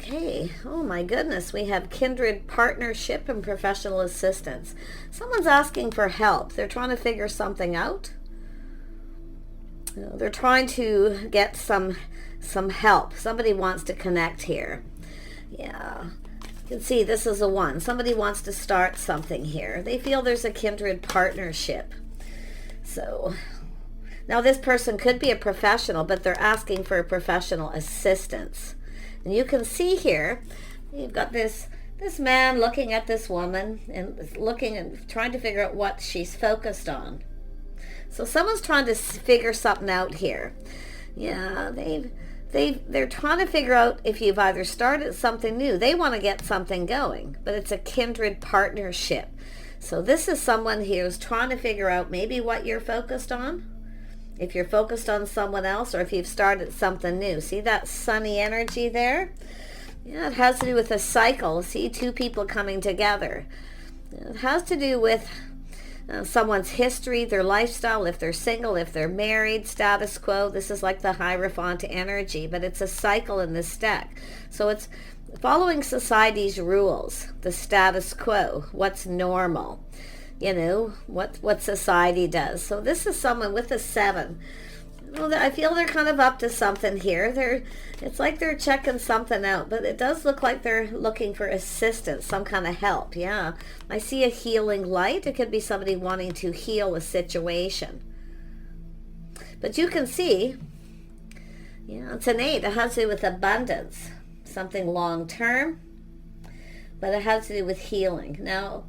Okay, oh my goodness, we have kindred partnership and professional assistance. Someone's asking for help. They're trying to figure something out. They're trying to get some help. Somebody wants to connect here. Yeah, you can see this is a one. Somebody wants to start something here. They feel there's a kindred partnership. So now this person could be a professional, but they're asking for a professional assistance. And you can see here, you've got this man looking at this woman and looking and trying to figure out what she's focused on. So someone's trying to figure something out here. Yeah, they're trying to figure out if you've either started something new. They want to get something going, but it's a kindred partnership. So this is someone who's trying to figure out maybe what you're focused on. If you're focused on someone else, or if you've started something new. See that sunny energy there? Yeah, it has to do with a cycle. See, two people coming together. It has to do with someone's history, their lifestyle, if they're single, if they're married, status quo. This is like the Hierophant energy, but it's a cycle in this deck. So it's following society's rules, the status quo, what's normal. You know, what society does. So this is someone with a 7. Well, I feel they're kind of up to something here. It's like they're checking something out, but it does look like they're looking for assistance, some kind of help. Yeah, I see a healing light. It could be somebody wanting to heal a situation. But you can see, yeah, it's an 8. It has to do with abundance, something long term, but it has to do with healing. Now,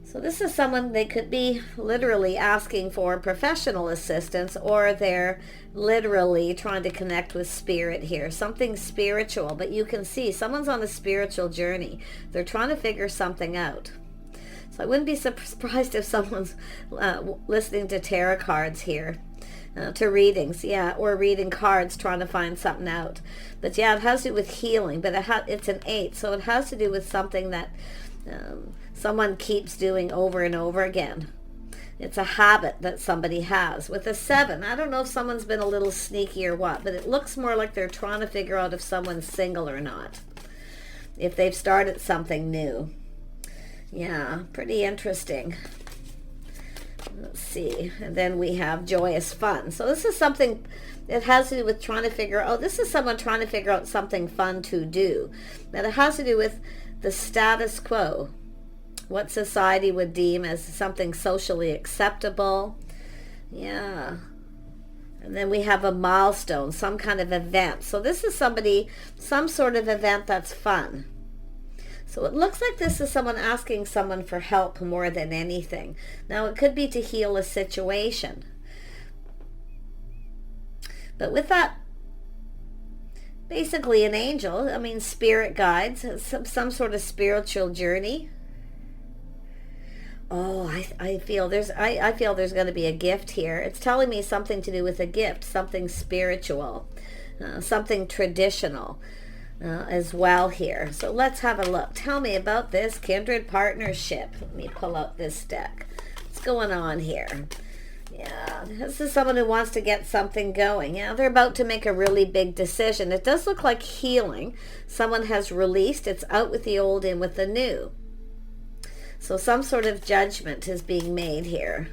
so this is someone, they could be literally asking for professional assistance, or they're literally trying to connect with spirit here, something spiritual. But you can see someone's on a spiritual journey. They're trying to figure something out. So I wouldn't be surprised if someone's listening to tarot cards here, to readings, yeah, or reading cards, trying to find something out. But yeah, it has to do with healing, but it's an 8, so it has to do with something that someone keeps doing over and over again. It's a habit that somebody has. With a 7, I don't know if someone's been a little sneaky or what, but it looks more like they're trying to figure out if someone's single or not, if they've started something new. Yeah, pretty interesting. Let's see. And then we have joyous fun. So this is something that has to do with trying to figure out, this is someone trying to figure out something fun to do. Now it has to do with the status quo, what society would deem as something socially acceptable. Yeah. And then we have a milestone, some kind of event. So this is somebody, some sort of event that's fun. So it looks like this is someone asking someone for help more than anything. Now it could be to heal a situation. But with that, basically an angel, I mean spirit guides, some sort of spiritual journey. Oh, I feel there's going to be a gift here. It's telling me something to do with a gift, something spiritual, something traditional as well here. So let's have a look. Tell me about this kindred partnership. Let me pull out this deck. What's going on here? Yeah, this is someone who wants to get something going. Yeah, they're about to make a really big decision. It does look like healing. Someone has released. It's out with the old, in with the new. So some sort of judgment is being made here.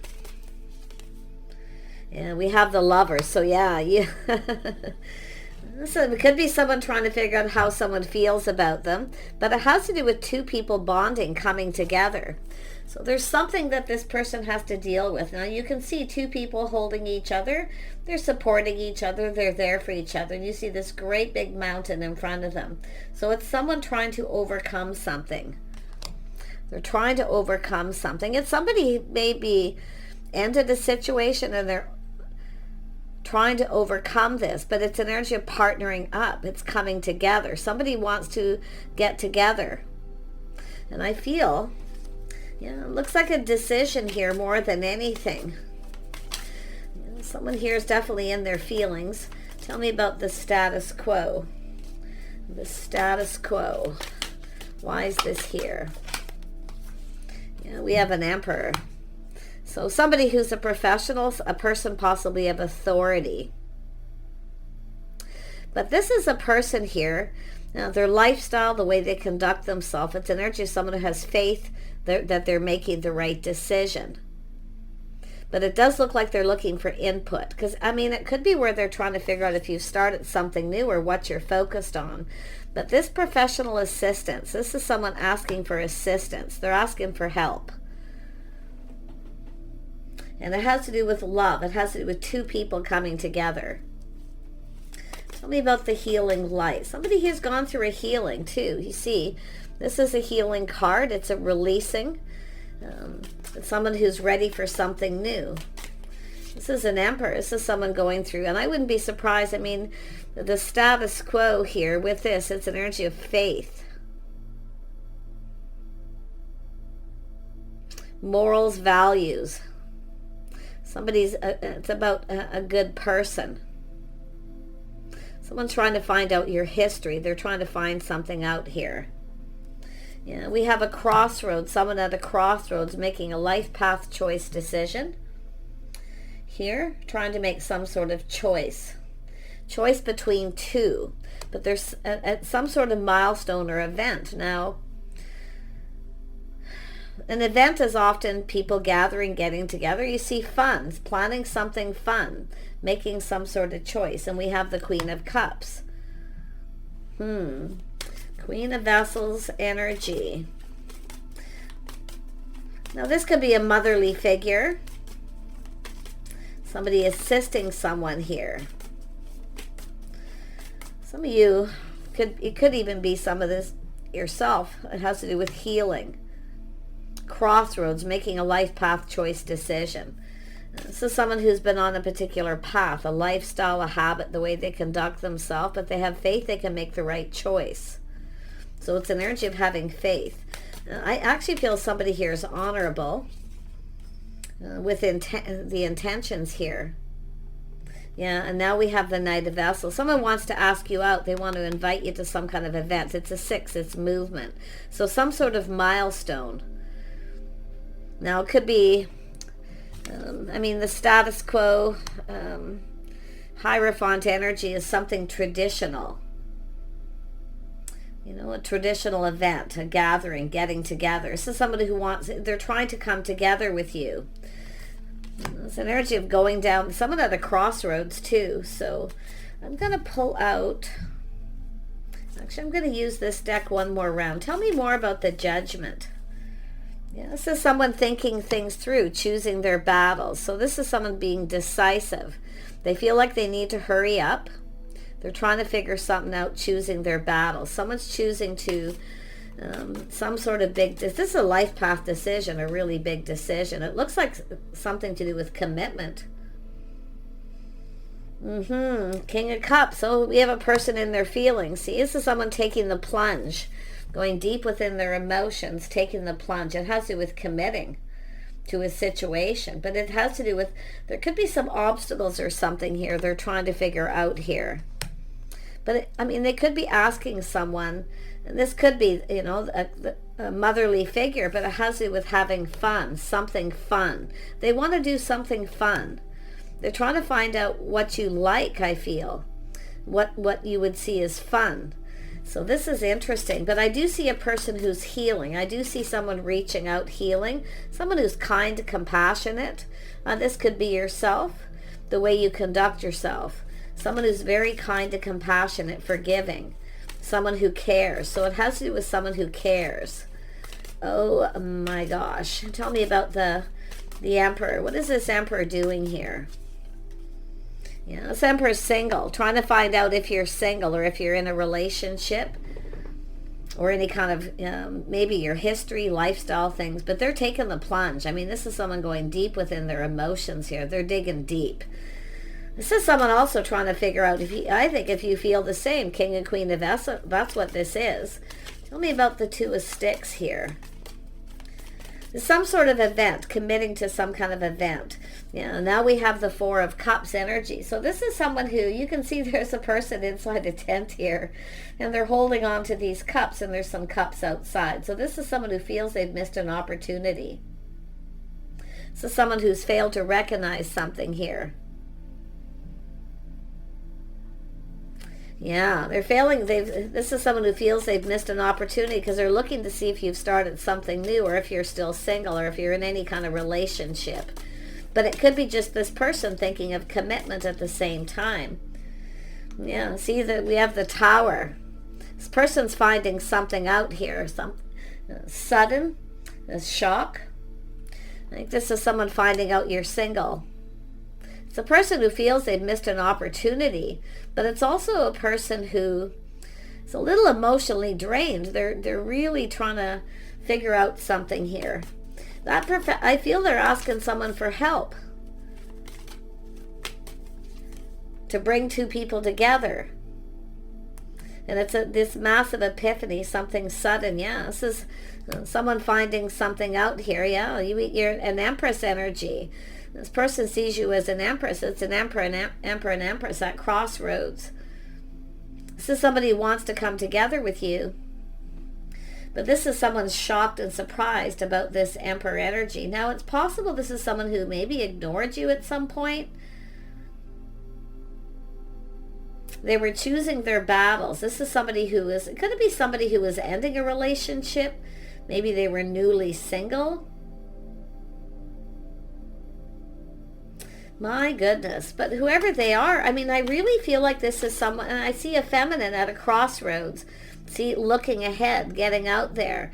And we have the Lovers. So yeah. So it could be someone trying to figure out how someone feels about them. But it has to do with two people bonding, coming together. So there's something that this person has to deal with. Now you can see two people holding each other. They're supporting each other. They're there for each other. And you see this great big mountain in front of them. So it's someone trying to overcome something. They're trying to overcome something. It's somebody maybe ended a situation and they're trying to overcome this, but it's an energy of partnering up. It's coming together. Somebody wants to get together. And I feel, yeah, it looks like a decision here more than anything. Yeah, someone here is definitely in their feelings. Tell me about the status quo. The status quo. Why is this here? Yeah, we have an Emperor. So somebody who's a professional, a person possibly of authority. But this is a person here Now, their lifestyle, the way they conduct themselves, it's energy of someone who has faith that they're making the right decision. But it does look like they're looking for input. Because, I mean, it could be where they're trying to figure out if you've started something new or what you're focused on. But this professional assistance, this is someone asking for assistance. They're asking for help. And it has to do with love. It has to do with two people coming together. Tell me about the healing light. Somebody here's gone through a healing too. You see, this is a healing card. It's a releasing. It's someone who's ready for something new. This is an emperor. This is someone going through, and I wouldn't be surprised. I mean, the status quo here with this, it's an energy of faith. Morals, values. It's about a good person. Someone's trying to find out your history. They're trying to find something out here. Yeah, we have a crossroads, someone at a crossroads making a life path choice decision. Here, trying to make some sort of choice. Choice between two. But there's some sort of milestone or event. Now, an event is often people gathering, getting together. You see funds, planning something fun, making some sort of choice. And we have the Queen of Cups. Queen of Vessels energy. Now this could be a motherly figure. Somebody assisting someone here. Some of you, it could even be some of this yourself. It has to do with healing. Crossroads, making a life path choice decision. This is someone who's been on a particular path, a lifestyle, a habit, the way they conduct themselves, but they have faith they can make the right choice. So it's an energy of having faith. I actually feel somebody here is honorable with the intentions here. Yeah, and now we have the Knight of Vessels. Someone wants to ask you out. They want to invite you to some kind of event. It's a 6. It's movement. So some sort of milestone. Now it could be, the status quo, Hierophant energy is something traditional. You know, a traditional event, a gathering, getting together. This is somebody who they're trying to come together with you. It's an energy of going down, someone at a crossroads too. So I'm going to pull out, actually I'm going to use this deck one more round. Tell me more about the Judgment. Yeah, this is someone thinking things through, choosing their battles. So this is someone being decisive. They feel like they need to hurry up. They're trying to figure something out, choosing their battles. Someone's choosing to, some sort of this is a life path decision, a really big decision. It looks like something to do with commitment. King of Cups. So we have a person in their feelings. See, this is someone taking the plunge, going deep within their emotions, taking the plunge. It has to do with committing to a situation, but it has to do with, there could be some obstacles or something here they're trying to figure out here. But they could be asking someone, and this could be, a motherly figure, but it has to do with having fun, something fun. They want to do something fun. They're trying to find out what you like, I feel, what you would see as fun. So this is interesting, but I do see a person who's healing. I do see someone reaching out, healing, someone who's kind, compassionate. This could be yourself, the way you conduct yourself. Someone who's very kind and compassionate, forgiving. Someone who cares. So it has to do with someone who cares. Oh my gosh. Tell me about the Emperor. What is this Emperor doing here? Yeah, this Emperor's single. Trying to find out if you're single or if you're in a relationship. Or any kind of, maybe your history, lifestyle things. But they're taking the plunge. this is someone going deep within their emotions here. They're digging deep. This is someone also trying to figure out if you feel the same. King and Queen of Vessels, that's what this is. Tell me about the Two of Sticks here. There's some sort of event, committing to some kind of event. Yeah, now we have the Four of Cups energy. So this is someone who, you can see there's a person inside a tent here, and they're holding on to these cups, and there's some cups outside. So this is someone who feels they've missed an opportunity. This is someone who's failed to recognize something here. Yeah, they're failing. This is someone who feels they've missed an opportunity because they're looking to see if you've started something new, or if you're still single, or if you're in any kind of relationship. But it could be just this person thinking of commitment at the same time. Yeah, see that we have the Tower. This person's finding something out here, some sudden, a shock. I think this is someone finding out you're single. It's a person who feels they've missed an opportunity, but it's also a person who is a little emotionally drained. They're really trying to figure out something here. I feel they're asking someone for help to bring two people together. And it's this massive epiphany, something sudden. Yeah, this is someone finding something out here. Yeah, you're an Empress energy. This person sees you as an Empress. It's an Emperor and Empress at crossroads. This is somebody who wants to come together with you. But this is someone shocked and surprised about this Emperor energy. Now, it's possible this is someone who maybe ignored you at some point. They were choosing their battles. This is somebody could it be somebody who was ending a relationship? Maybe they were newly single. My goodness. But whoever they are, I mean, I really feel like this is someone, and I see a feminine at a crossroads. See, looking ahead, getting out there.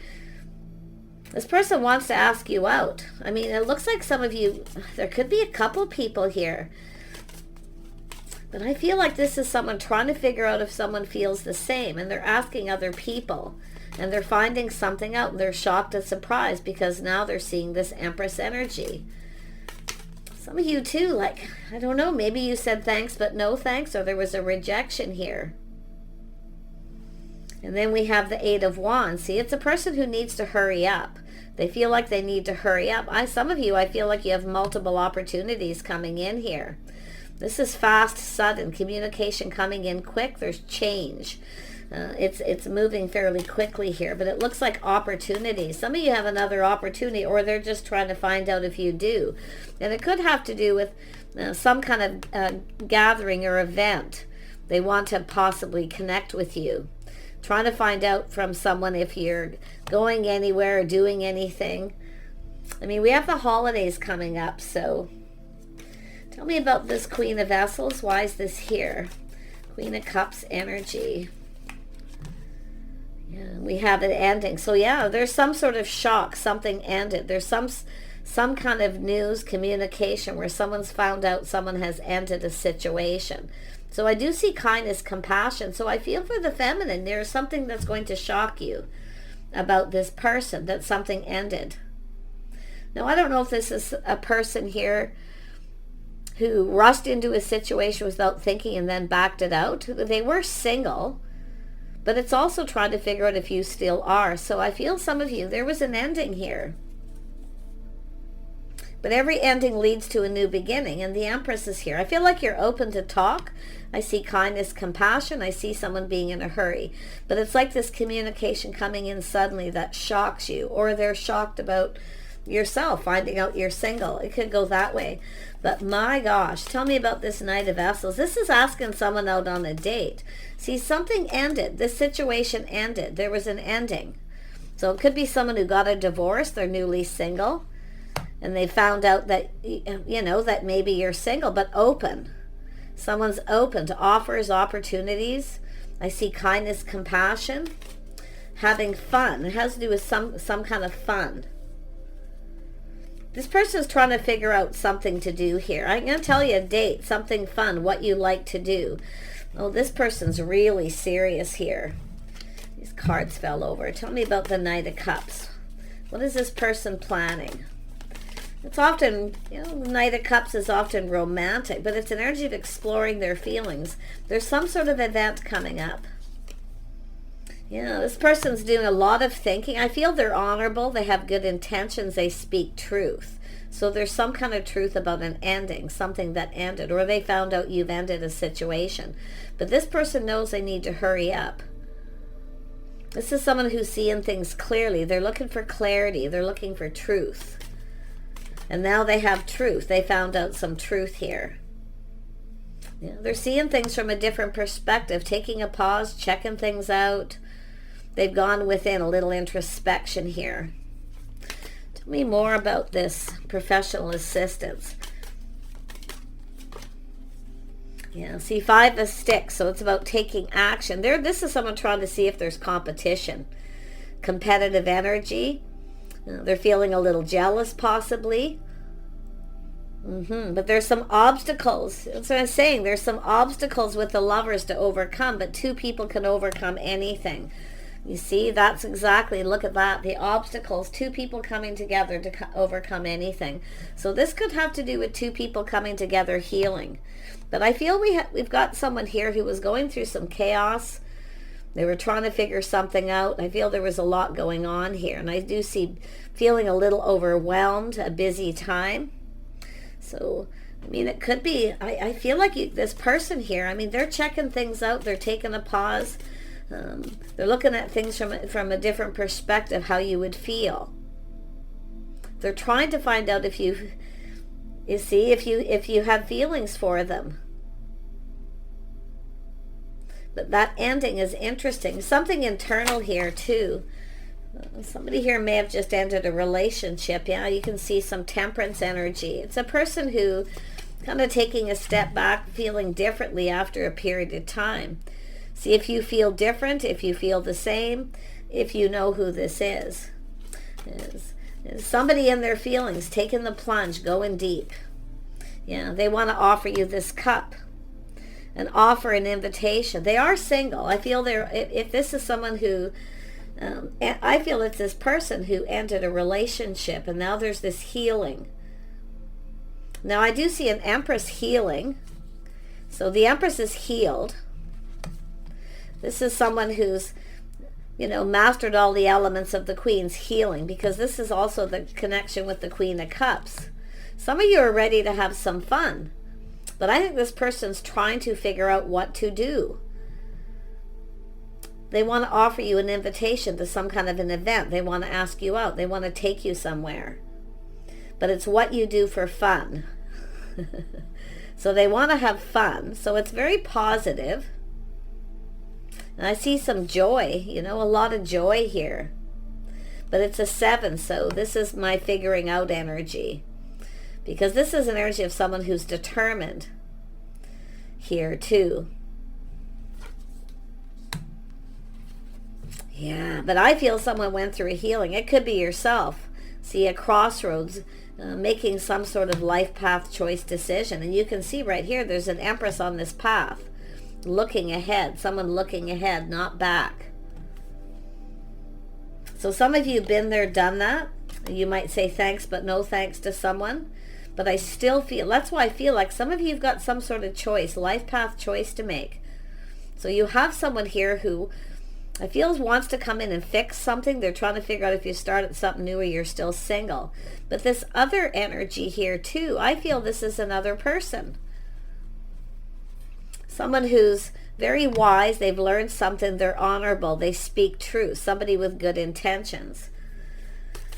This person wants to ask you out. I mean, it looks like some of you, there could be a couple people here. But I feel like this is someone trying to figure out if someone feels the same, and they're asking other people, and they're finding something out, and they're shocked and surprised because now they're seeing this Empress energy. Some of you too, like, I don't know, maybe you said thanks but no thanks, or there was a rejection here. And then we have the Eight of Wands. See, it's a person who needs to hurry up. They feel like they need to hurry up. Some of you, I feel like you have multiple opportunities coming in here. This is fast, sudden, communication coming in quick. There's change. It's moving fairly quickly here, but it looks like opportunities. Some of you have another opportunity, or they're just trying to find out if you do. And it could have to do with some kind of gathering or event. They want to possibly connect with you. Trying to find out from someone if you're going anywhere or doing anything. I mean, we have the holidays coming up, so tell me about this Queen of Vessels. Why is this here? Queen of Cups energy. Yeah, we have it ending. So yeah, there's some sort of shock. Something ended. There's some kind of news, communication where someone's found out someone has ended a situation. So I do see kindness, compassion. So I feel for the feminine, there's something that's going to shock you about this person, that something ended. Now, I don't know if this is a person here who rushed into a situation without thinking and then backed it out. They were single, but it's also trying to figure out if you still are. So I feel some of you, there was an ending here. But every ending leads to a new beginning, and the Empress is here. I feel like you're open to talk. I see kindness, compassion. I see someone being in a hurry. But it's like this communication coming in suddenly that shocks you, or they're shocked about yourself, finding out you're single. It could go that way. But my gosh, tell me about this Knight of Vessels. This is asking someone out on a date. See, something ended. This situation ended. There was an ending. So it could be someone who got a divorce. They're newly single. And they found out that, you know, that maybe you're single, but open. Someone's open to offers, opportunities. I see kindness, compassion, having fun. It has to do with some kind of fun. This person's trying to figure out something to do here. I'm going to tell you a date, something fun, what you like to do. Oh, this person's really serious here. These cards fell over. Tell me about the Knight of Cups. What is this person planning? It's often, you know, the Knight of Cups is often romantic, but it's an energy of exploring their feelings. There's some sort of event coming up. You know, this person's doing a lot of thinking. I feel they're honorable. They have good intentions. They speak truth. So there's some kind of truth about an ending, something that ended, or they found out you've ended a situation. But this person knows they need to hurry up. This is someone who's seeing things clearly. They're looking for clarity. They're looking for truth. And now they have truth. They found out some truth here. Yeah, they're seeing things from a different perspective, taking a pause, checking things out. They've gone within, a little introspection here. Tell me more about this professional assistance. Yeah, see, 5 of sticks, so it's about taking action. This is someone trying to see if there's competition. Competitive energy. They're feeling a little jealous, possibly. But there's some obstacles. That's what I'm saying. There's some obstacles with the Lovers to overcome, but 2 people can overcome anything. You see, that's exactly, look at that, the obstacles, 2 people coming together to overcome anything. So this could have to do with 2 people coming together healing. But I feel we've got someone here who was going through some chaos. They were trying to figure something out. I feel there was a lot going on here. And I do see feeling a little overwhelmed, a busy time. So, I mean, it could be, I feel like this person here, I mean, they're checking things out. They're taking a pause. They're looking at things from a different perspective, how you would feel. They're trying to find out if you have feelings for them. But that ending is interesting. Something internal here too. Somebody here may have just ended a relationship. Yeah, you can see some temperance energy. It's a person who kind of taking a step back, feeling differently after a period of time. See if you feel different, if you feel the same, if you know who this is. Is somebody in their feelings, taking the plunge, going deep. Yeah, they want to offer you this cup. An offer, an invitation. They are single. I feel if this is someone who, I feel it's this person who ended a relationship and now there's this healing. Now I do see an Empress healing. So the Empress is healed. This is someone who's, mastered all the elements of the Queen's healing, because this is also the connection with the Queen of Cups. Some of you are ready to have some fun, but I think this person's trying to figure out what to do. They want to offer you an invitation to some kind of an event. They want to ask you out. They want to take you somewhere. But it's what you do for fun. So they want to have fun. So it's very positive. And I see some joy, a lot of joy here. But it's a 7, so this is my figuring out energy. Because this is an energy of someone who's determined here too. Yeah, but I feel someone went through a healing. It could be yourself. See, a crossroads, making some sort of life path choice decision. And you can see right here, there's an Empress on this path. Looking ahead, someone looking ahead, not back. So some of you have been there, done that. You might say thanks, but no thanks to someone. But I still feel, that's why I feel like some of you have got some sort of choice, life path choice to make. So you have someone here who I feel wants to come in and fix something. They're trying to figure out if you started something new or you're still single. But this other energy here too, I feel this is another person. Someone who's very wise, they've learned something, they're honorable, they speak truth, somebody with good intentions.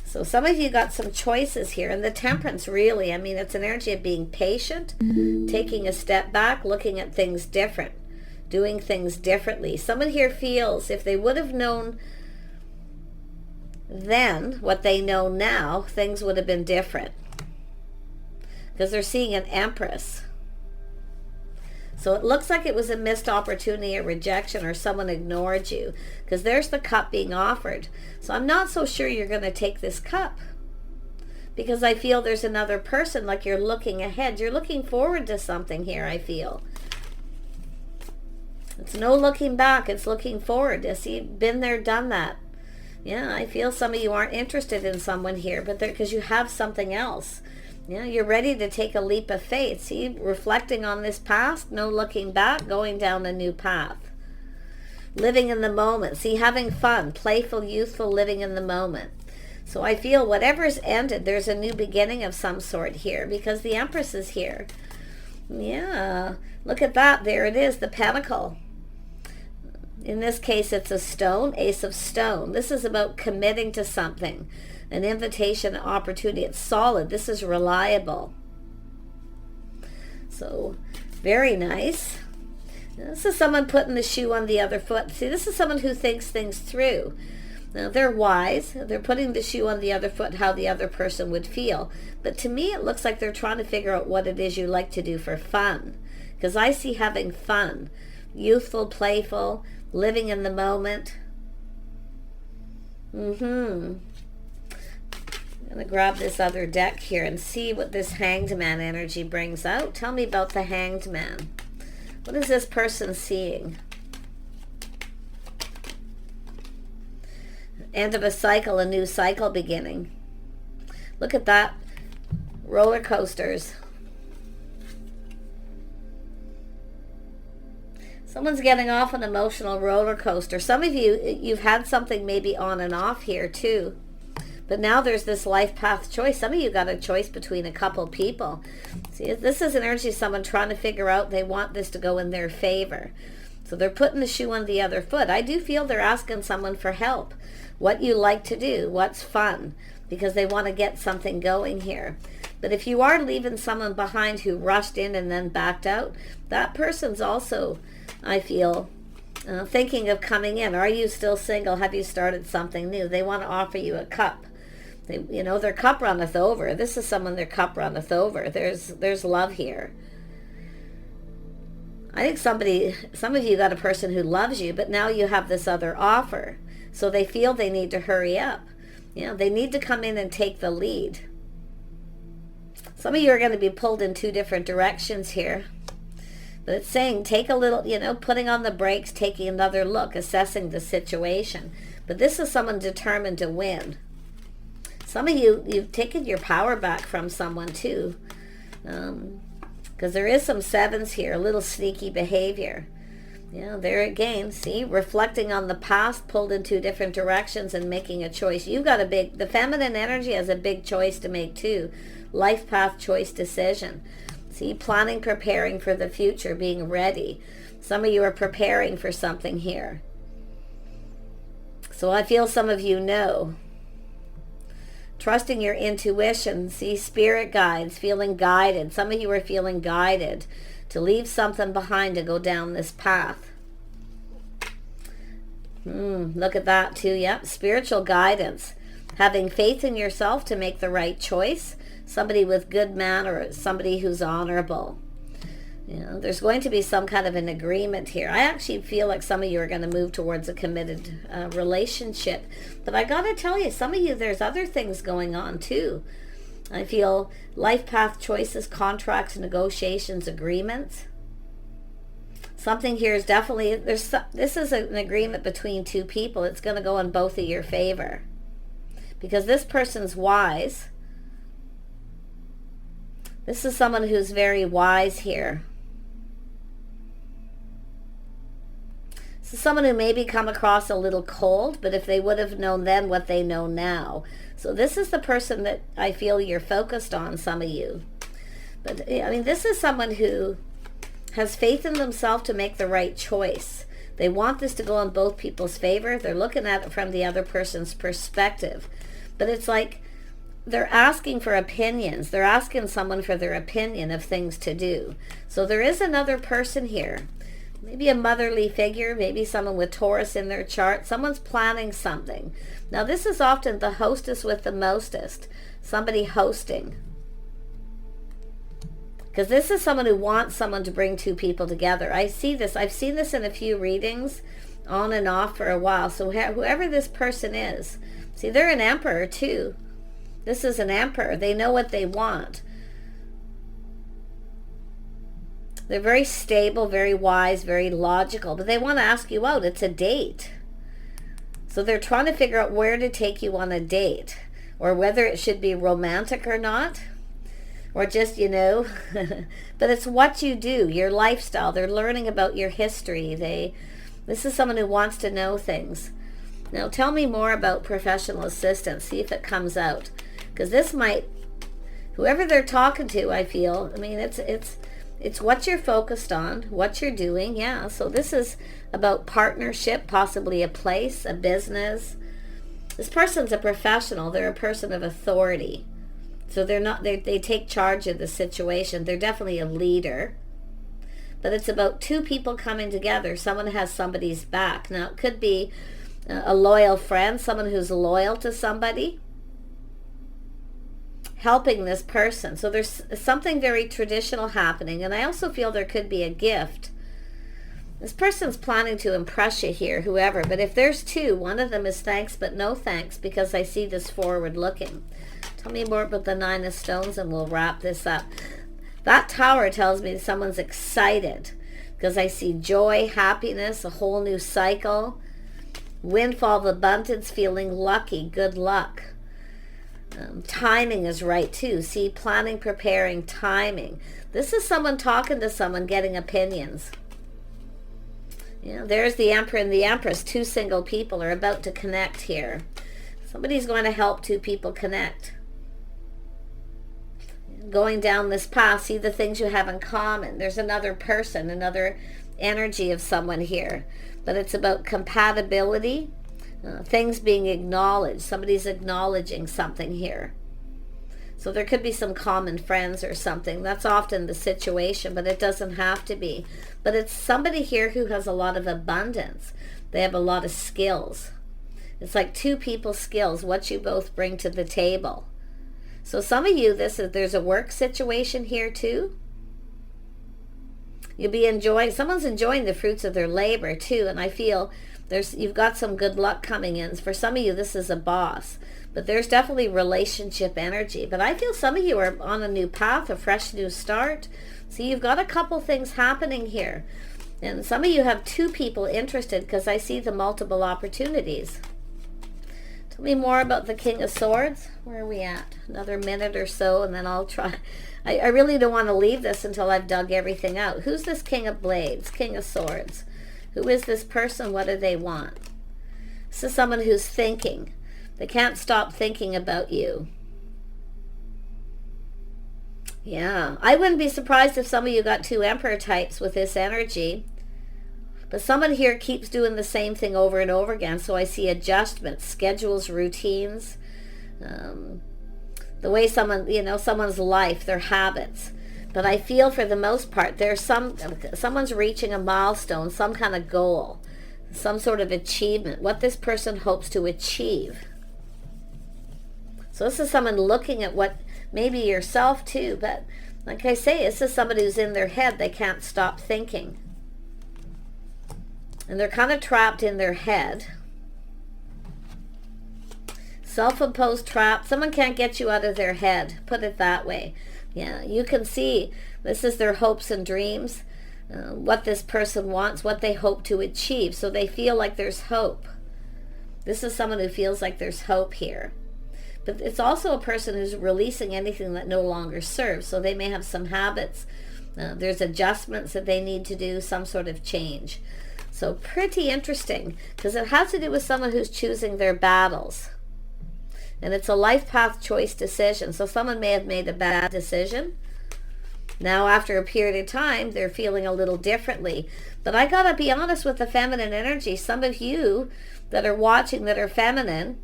So some of you got some choices here. And the Temperance, really, I mean, it's an energy of being patient, taking a step back, looking at things different, doing things differently. Someone here feels if they would have known then what they know now, things would have been different. Because they're seeing an Empress. So it looks like it was a missed opportunity, a rejection, or someone ignored you. Because there's the cup being offered. So I'm not so sure you're going to take this cup. Because I feel there's another person, like you're looking ahead. You're looking forward to something here, I feel. It's no looking back, it's looking forward. You see, been there, done that. Yeah, I feel some of you aren't interested in someone here, but because you have something else. Yeah, you're ready to take a leap of faith. See, reflecting on this past, no looking back, going down a new path. Living in the moment. See, having fun, playful, youthful, living in the moment. So I feel whatever's ended, there's a new beginning of some sort here, because the Empress is here. Yeah, look at that. There it is, the Pentacle. In this case, it's a stone, Ace of Stone. This is about committing to something. An invitation, an opportunity. It's solid. This is reliable. So Very nice. This is someone putting the shoe on the other foot. See, this is someone who thinks things through. Now, they're wise. They're putting the shoe on the other foot, how the other person would feel. But to me, it looks like they're trying to figure out what it is you like to do for fun. Because I see having fun. Youthful, playful, living in the moment. I'm going to grab this other deck here and see what this Hanged Man energy brings out. Tell me about the Hanged Man. What is this person seeing? End of a cycle, a new cycle beginning. Look at that. Roller coasters. Someone's getting off an emotional roller coaster. Some of you, you've had something maybe on and off here too. But now there's this life path choice. Some of you got a choice between a couple people. See, this is an energy of someone trying to figure out they want this to go in their favor. So they're putting the shoe on the other foot. I do feel they're asking someone for help. What you like to do, what's fun, because they want to get something going here. But if you are leaving someone behind who rushed in and then backed out, that person's also, I feel, thinking of coming in. Are you still single? Have you started something new? They want to offer you a cup. Their cup runneth over. This is someone their cup runneth over. There's love here. I think some of you got a person who loves you, but now you have this other offer. So they feel they need to hurry up. They need to come in and take the lead. Some of you are going to be pulled in two different directions here. But it's saying take a little, putting on the brakes, taking another look, assessing the situation. But this is someone determined to win. Some of you, you've taken your power back from someone too. Because there is some sevens here, a little sneaky behavior. There again, see, reflecting on the past, pulled in two different directions and making a choice. The feminine energy has a big choice to make too. Life path choice decision. See, planning, preparing for the future, being ready. Some of you are preparing for something here. So I feel some of you know. Trusting your intuition. See, spirit guides, feeling guided. Some of you are feeling guided to leave something behind to go down this path. Look at that too. Yep, spiritual guidance. Having faith in yourself to make the right choice. Somebody with good manner, somebody who's honorable. There's going to be some kind of an agreement here. I actually feel like some of you are going to move towards a committed relationship. But I got to tell you, some of you, there's other things going on too. I feel life path choices, contracts, negotiations, agreements. Something here is definitely, this is an agreement between two people. It's going to go in both of your favor. Because this person's wise. This is someone who's very wise here. This is someone who maybe come across a little cold, but if they would have known then what they know now. So this is the person that I feel you're focused on, some of you. But this is someone who has faith in themselves to make the right choice. They want this to go in both people's favor. They're looking at it from the other person's perspective. But it's like they're asking for opinions. They're asking someone for their opinion of things to do. So there is another person here. Maybe a motherly figure, maybe someone with Taurus in their chart. Someone's planning something. Now this is often the hostess with the mostest. Somebody hosting. Because this is someone who wants someone to bring two people together. I see this. I've seen this in a few readings on and off for a while. So whoever this person is. See, they're an emperor too. This is an emperor. They know what they want. They're very stable, very wise, very logical, but they want to ask you out. It's a date. So they're trying to figure out where to take you on a date, or whether it should be romantic or not, or just, but it's what you do, your lifestyle. They're learning about your history. This is someone who wants to know things. Now tell me more about professional assistance. See if it comes out. Because this might, whoever they're talking to, I feel, it's what you're focused on, what you're doing. Yeah, so this is about partnership, possibly a place, a business. This person's a professional. They're a person of authority. So they're not, they take charge of the situation. They're definitely a leader. but it's about two people coming together. Someone has somebody's back. Now, it could be a loyal friend, someone who's loyal to somebody, helping this person. So there's something very traditional happening, and I also feel there could be a gift. This person's planning to impress you here, whoever, but if there's two, one of them is thanks but no thanks, because I see this forward looking. Tell me more about the Nine of Stones and we'll wrap this up. That Tower tells me someone's excited, because I see joy, happiness, a whole new cycle, windfall of abundance, feeling lucky, good luck. Timing is right too. See, planning, preparing, timing. This is someone talking to someone, getting opinions. You know, there's the Emperor and the Empress. Two single people are about to connect here. Somebody's going to help two people connect. Going down this path, see the things you have in common. There's another person, another energy of someone here. But it's about compatibility, things being acknowledged. Somebody's acknowledging something here. So there could be some common friends or something. That's often the situation, but it doesn't have to be. But it's somebody here who has a lot of abundance. They have a lot of skills. It's like two people's skills, what you both bring to the table. So some of you, there's a work situation here too. You'll be enjoying, someone's enjoying the fruits of their labor too, and I feel you've got some good luck coming in. For some of you, this is a boss, but there's definitely relationship energy. But I feel some of you are on a new path, a fresh new start. See, you've got a couple things happening here, and some of you have two people interested, because I see the multiple opportunities. Tell me more about the King of Swords. Where are we at? Another minute or so, and then I'll try. I really don't want to leave this until I've dug everything out. Who's this King of Blades, King of Swords? Who is this person? What do they want? This is someone who's thinking. They can't stop thinking about you. Yeah, I wouldn't be surprised if some of you got two Emperor types with this energy. But someone here keeps doing the same thing over and over again. So I see adjustments, schedules, routines, the way someone's life, their habits. But I feel for the most part, there's someone's reaching a milestone, some kind of goal, some sort of achievement, what this person hopes to achieve. So this is someone looking at what, maybe yourself too, but like I say, this is somebody who's in their head. They can't stop thinking. And they're kind of trapped in their head. Self-imposed trap. Someone can't get you out of their head. Put it that way. Yeah, you can see this is their hopes and dreams, what this person wants, what they hope to achieve. So they feel like there's hope. This is someone who feels like there's hope here. But it's also a person who's releasing anything that no longer serves. So they may have some habits. There's adjustments that they need to do, some sort of change. So pretty interesting, because it has to do with someone who's choosing their battles. And it's a life path choice decision. So someone may have made a bad decision. Now, after a period of time, they're feeling a little differently. But I got to be honest with the feminine energy. Some of you that are watching that are feminine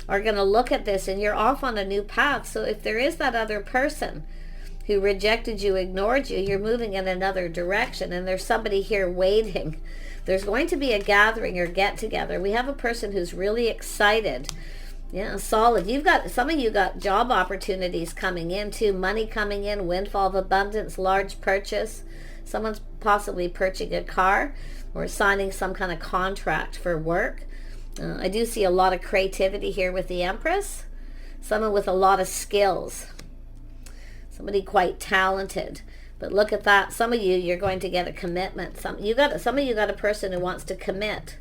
are going to look at this, and you're off on a new path. So if there is that other person who rejected you, ignored you, you're moving in another direction, and there's somebody here waiting. There's going to be a gathering or get together. We have a person who's really excited. Yeah, solid. Some of you got job opportunities coming in too, money coming in, windfall of abundance, large purchase. Someone's possibly purchasing a car or signing some kind of contract for work. I do see a lot of creativity here with the Empress. Someone with a lot of skills. Somebody quite talented. But look at that. Some of you, you're going to get a commitment. Some of you got a person who wants to commit.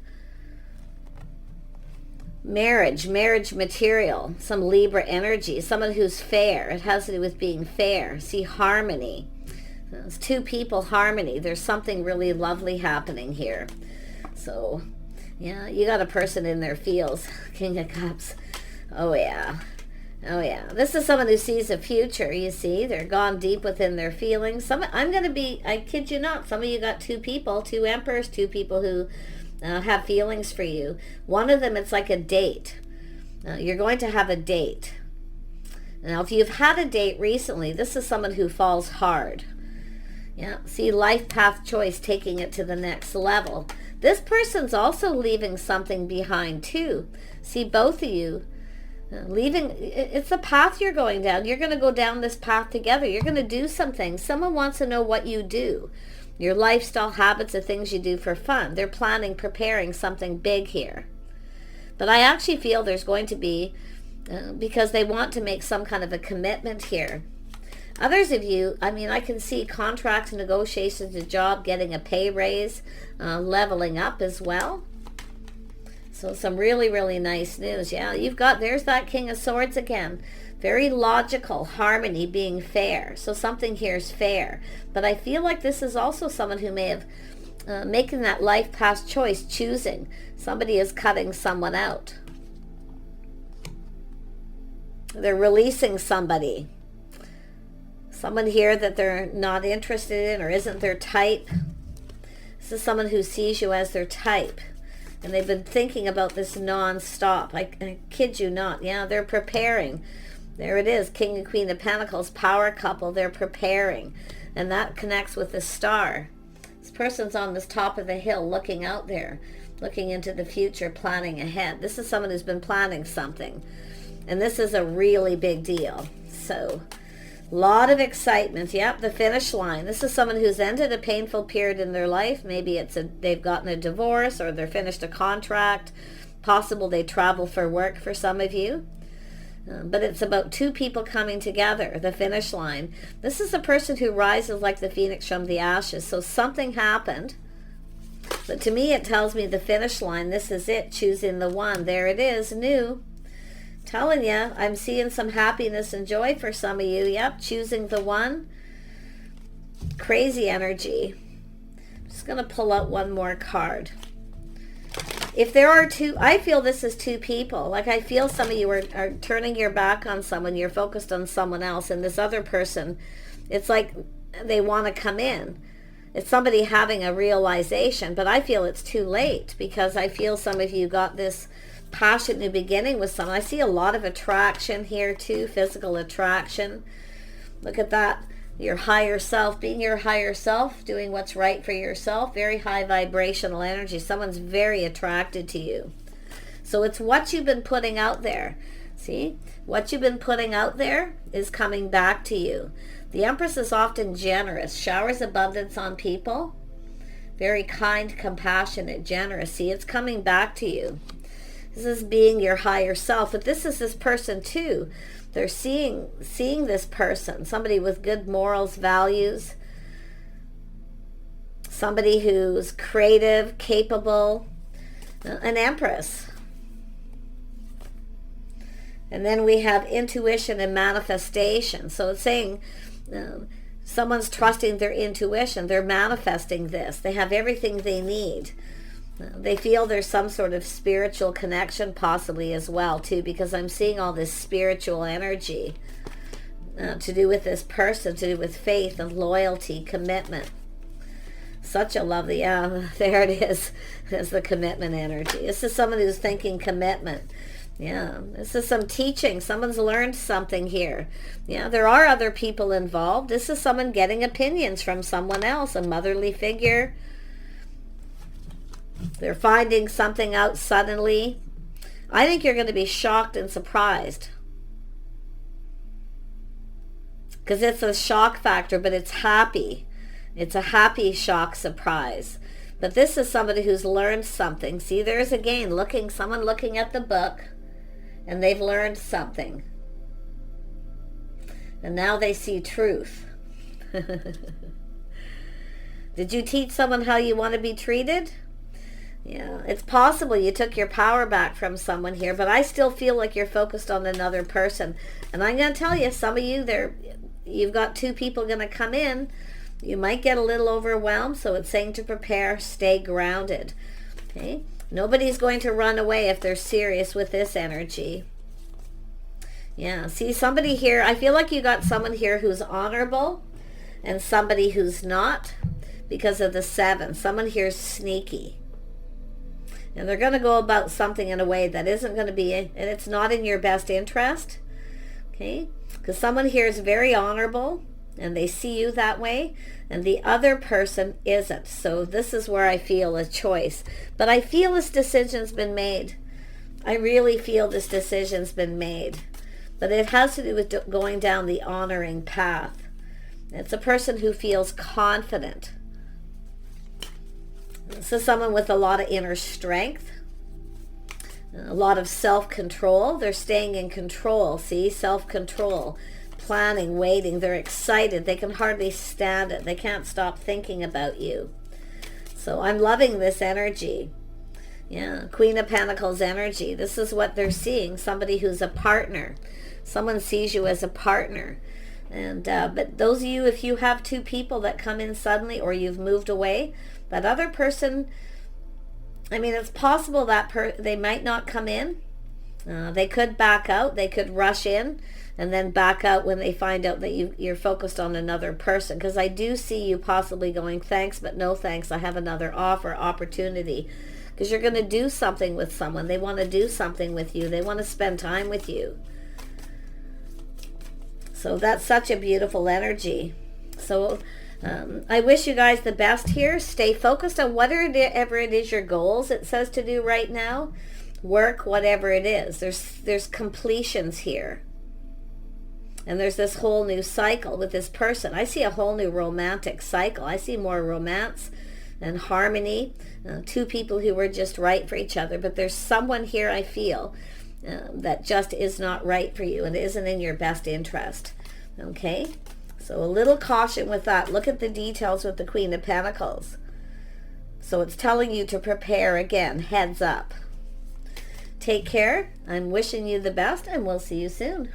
Marriage material, some Libra energy, someone who's fair. It has to do with being fair. See, harmony. It's two people, harmony. There's something really lovely happening here. So, yeah, you got a person in their feels. King of Cups. Oh, yeah. Oh, yeah. This is someone who sees a future, you see. They're gone deep within their feelings. I kid you not, some of you got two people, two emperors, two people who have feelings for you. One of them, it's like a date. You're going to have a date. Now, if you've had a date recently, this is someone who falls hard. Yeah, see, life path choice, taking it to the next level. This person's also leaving something behind too. See, both of you leaving, it's a path you're going down. You're going to go down this path together. You're going to do some things. Someone wants to know what you do. Your lifestyle, habits, the things you do for fun. They're planning, preparing something big here. But I actually feel there's going to be, because they want to make some kind of a commitment here. Others of you, I mean, I can see contract negotiations, a job, getting a pay raise, leveling up as well. So some really, really nice news. Yeah, you've got, there's that King of Swords again. Very logical, harmony, being fair. So something here is fair. But I feel like this is also someone who may have making that life path choice, choosing. Somebody is cutting someone out. They're releasing somebody. Someone here that they're not interested in or isn't their type. This is someone who sees you as their type. And they've been thinking about this non-stop. I kid you not. Yeah, they're preparing. There it is, King and Queen of Pentacles, power couple. They're preparing. And that connects with the star. This person's on this top of the hill looking out there, looking into the future, planning ahead. This is someone who's been planning something. And this is a really big deal. So, a lot of excitement. Yep, the finish line. This is someone who's ended a painful period in their life. Maybe they've gotten a divorce or they're finished a contract. Possible they travel for work for some of you. But it's about two people coming together, the finish line. This is a person who rises like the phoenix from the ashes. So something happened. But to me, it tells me the finish line. This is it, choosing the one. There it is, new. Telling you, I'm seeing some happiness and joy for some of you. Yep, choosing the one. Crazy energy. I'm just going to pull out one more card. If there are two, I feel this is two people. Like I feel some of you are turning your back on someone. You're focused on someone else. And this other person, it's like they want to come in. It's somebody having a realization. But I feel it's too late because I feel some of you got this passionate new beginning with someone. I see a lot of attraction here too, physical attraction. Look at that, your higher self, being your higher self, doing what's right for yourself. Very high vibrational energy. Someone's very attracted to you. So it's what you've been putting out there. See, what you've been putting out there is coming back to you. The Empress is often generous, showers abundance on people. Very kind, compassionate, generous. See, it's coming back to you. This is being your higher self. But this is this person too. They're seeing this person. Somebody with good morals, values. Somebody who's creative, capable. An Empress. And then we have intuition and manifestation. So it's saying someone's trusting their intuition. They're manifesting this. They have everything they need. They feel there's some sort of spiritual connection possibly as well too, because I'm seeing all this spiritual energy to do with this person, to do with faith and loyalty, commitment. Such a lovely, there it is. There's the commitment energy. This is someone who's thinking commitment. Yeah, this is some teaching. Someone's learned something here. Yeah, there are other people involved. This is someone getting opinions from someone else, a motherly figure. They're finding something out suddenly. I think you're going to be shocked and surprised. Because it's a shock factor, but it's happy. It's a happy shock surprise. But this is somebody who's learned something. See, there's again someone looking at the book, and they've learned something. And now they see truth. Did you teach someone how you want to be treated? Yeah, it's possible you took your power back from someone here, but I still feel like you're focused on another person. And I'm going to tell you, some of you, you've got two people going to come in. You might get a little overwhelmed, so it's saying to prepare, stay grounded. Okay? Nobody's going to run away if they're serious with this energy. Yeah, see, somebody here, I feel like you got someone here who's honorable and somebody who's not because of the 7. Someone here's sneaky. And they're going to go about something in a way that isn't going to be, and it's not in your best interest. Okay? Because someone here is very honorable. and they see you that way, and the other person isn't. So this is where I feel a choice. But I feel this decision's been made. I really feel this decision's been made. But it has to do with going down the honoring path. It's a person who feels confident. This is someone with a lot of inner strength, a lot of self-control. They're staying in control. See, self-control, planning, waiting. They're excited. They can hardly stand it. They can't stop thinking about you. So I'm loving this energy. Yeah, Queen of Pentacles energy. This is what they're seeing. Somebody who's a partner. Someone sees you as a partner. And but those of you, if you have two people that come in suddenly, or you've moved away, that other person, I mean, it's possible that they might not come in. They could back out. They could rush in and then back out when they find out that you're focused on another person. Because I do see you possibly going, thanks, but no thanks. I have another opportunity. Because you're going to do something with someone. They want to do something with you. They want to spend time with you. So that's such a beautiful energy. So I wish you guys the best here. Stay focused on whatever it is your goals it says to do right now. Work whatever it is. There's completions here. And there's this whole new cycle with this person. I see a whole new romantic cycle. I see more romance and harmony. Two people who were just right for each other. But there's someone here, I feel, that just is not right for you and isn't in your best interest. Okay? So a little caution with that. Look at the details with the Queen of Pentacles. So it's telling you to prepare again. Heads up. Take care. I'm wishing you the best, and we'll see you soon.